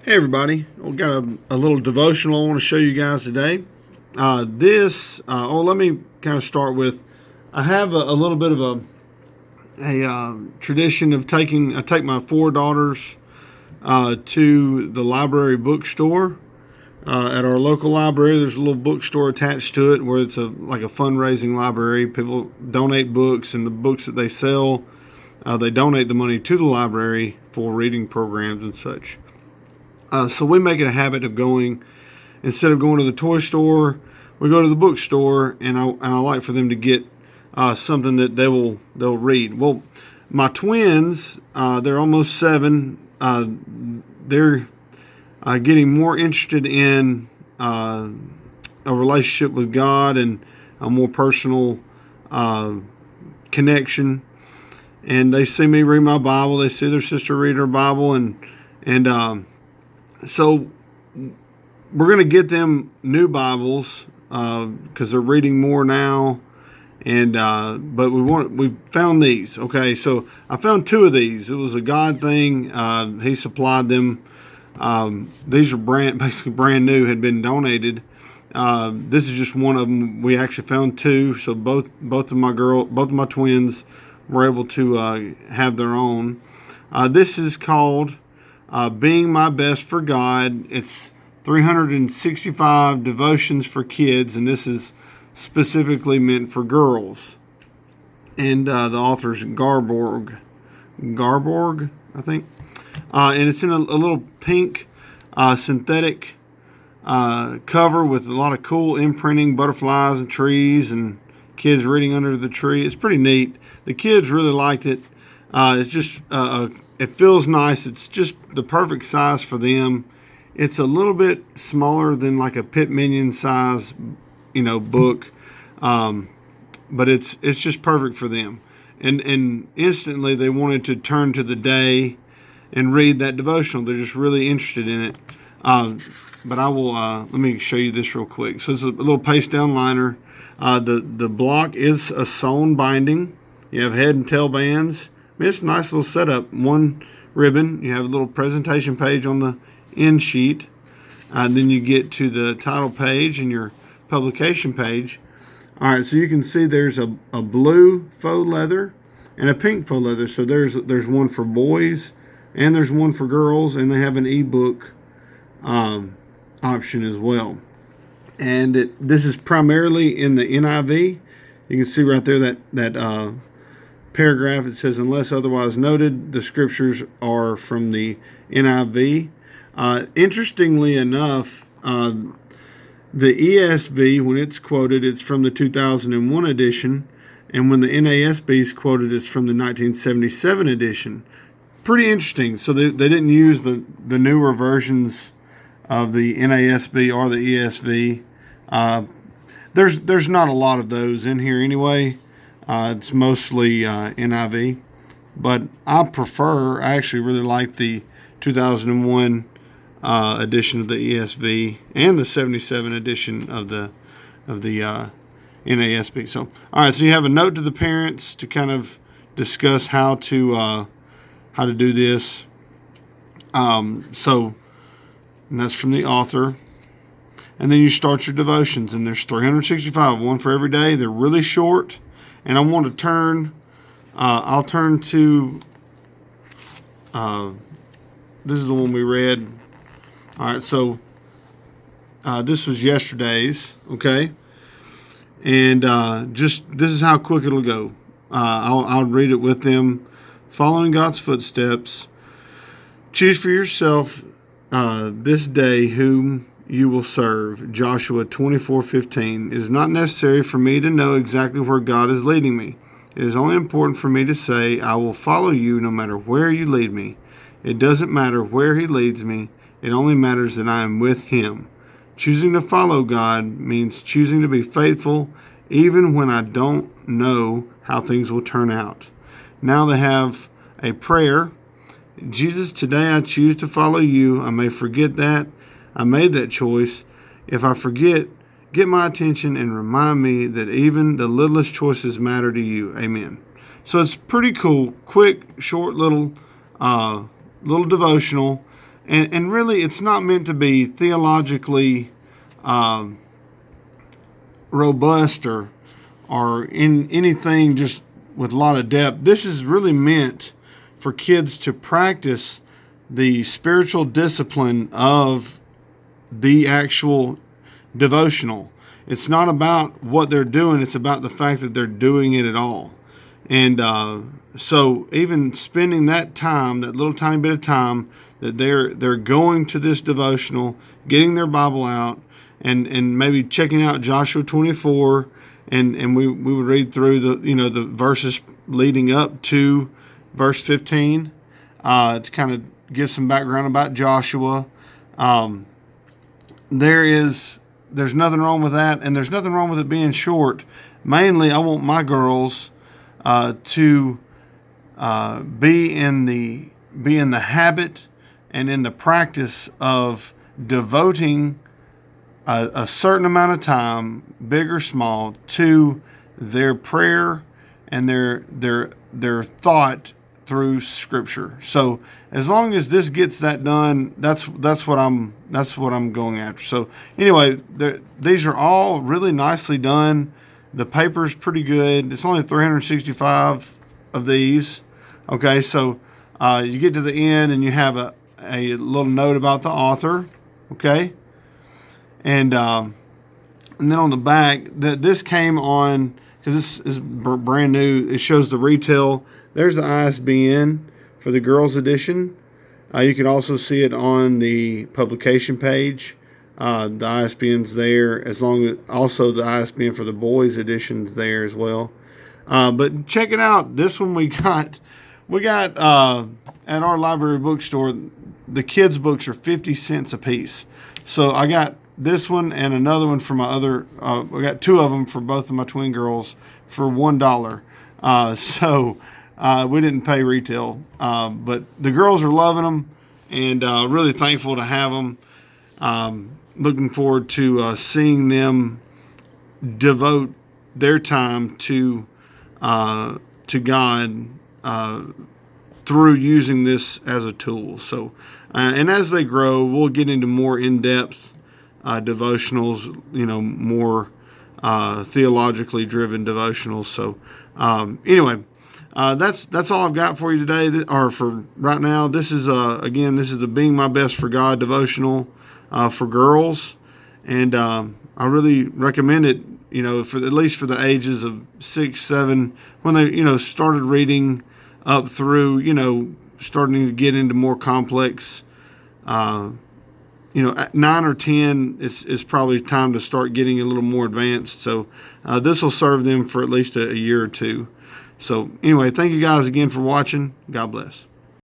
Hey everybody, we've got a little devotional I want to show you guys today. Let me kind of start with, I have a little bit of a tradition of I take my four daughters to the library bookstore. At our local library, there's a little bookstore attached to it where it's like a fundraising library. People donate books, and the books that they sell, they donate the money to the library for reading programs and such. So we make it a habit of going, instead of going to the toy store, we go to the bookstore, and I like for them to get something that they'll read. Well, my twins, they're almost 7. They're getting more interested in a relationship with God and a more personal connection. And they see me read my Bible. They see their sister read her Bible, and so we're going to get them new Bibles because they're reading more now. And but we found these. Okay, so I found 2 of these. It was a God thing. He supplied them. These are basically brand new. Had been donated. This is just one of them. We actually found 2. So both of my twins were able to have their own. This is called Being My Best for God. It's 365 devotions for kids, and this is specifically meant for girls. And the author's Garborg, I think. And it's in a little pink synthetic cover with a lot of cool imprinting, butterflies and trees, and kids reading under the tree. It's pretty neat. The kids really liked it. It's just it feels nice. It's just the perfect size for them. It's a little bit smaller than like a Pit Minion size, book, but it's just perfect for them. And instantly they wanted to turn to the day and read that devotional. They're just really interested in it. But I will let me show you this real quick. So it's a little paste down liner. The block is a sewn binding. You have head and tail bands. It's a nice little setup. One ribbon. You have a little presentation page on the end sheet. Then you get to the title page and your publication page. All right, so you can see there's a blue faux leather and a pink faux leather. So there's one for boys and there's one for girls, and they have an ebook option as well. And this is primarily in the NIV. You can see right there that paragraph. It says, unless otherwise noted, the scriptures are from the NIV. Interestingly enough, the ESV, when it's quoted, it's from the 2001 edition, and when the NASB is quoted, it's from the 1977 edition. Pretty interesting. So they didn't use the newer versions of the NASB or the ESV. There's not a lot of those in here anyway. It's mostly NIV, but I actually really like the 2001 edition of the ESV and the 77 edition of the NASB. So, all right. So you have a note to the parents to kind of discuss how to do this. And that's from the author. And then you start your devotions, and there's 365, one for every day. They're really short. And I want to turn, I'll turn to, this is the one we read. All right, so this was yesterday's, okay? And this is how quick it'll go. I'll read it with them. Following God's footsteps. Choose for yourself this day whom you will serve. Joshua 24:15. It is not necessary for me to know exactly where God is leading me. It is only important for me to say, I will follow you no matter where you lead me. It doesn't matter where He leads me. It only matters that I am with Him. Choosing to follow God means choosing to be faithful even when I don't know how things will turn out. Now they have a prayer. Jesus, today I choose to follow you. I may forget that. I made that choice. If I forget, get my attention and remind me that even the littlest choices matter to you. Amen. So it's pretty cool, quick, short little devotional. And really, it's not meant to be theologically um, robust or in anything just with a lot of depth. This is really meant for kids to practice the spiritual discipline of the actual devotional. It's not about what they're doing, it's about the fact that they're doing it at all. And so even spending that time, that little tiny bit of time that they're going to this devotional, getting their Bible out, and maybe checking out Joshua 24, and we would read through the verses leading up to verse 15 to kind of give some background about Joshua. There's nothing wrong with that, and there's nothing wrong with it being short. Mainly, I want my girls to be in the habit and in the practice of devoting a certain amount of time, big or small, to their prayer and their thought through Scripture. So as long as this gets that done, that's what I'm going after. So anyway, these are all really nicely done. The paper's pretty good. It's only 365 of these. Okay, so you get to the end and you have a little note about the author. Okay, and then on the back, this came on because this is brand new. It shows the retail. There's the ISBN for the girls edition. You can also see it on the publication page. The ISBN's there, as long as also the ISBN for the boys edition's there as well. But check it out. This one we got at our library bookstore. The kids' books are 50 cents a piece. So I got this one and another one for my other. I got two of them for both of my twin girls for $1. So we didn't pay retail, but the girls are loving them, and really thankful to have them. Looking forward to seeing them devote their time to God through using this as a tool. So, and as they grow, we'll get into more in-depth devotionals. More theologically driven devotionals. So, anyway. That's all I've got for you today, or for right now. This is the Being My Best for God devotional for girls, and I really recommend it. For at least for the ages of 6, 7, when they started reading up through starting to get into more complex. 9 or 10 is probably time to start getting a little more advanced. So this will serve them for at least a year or two. So anyway, thank you guys again for watching. God bless.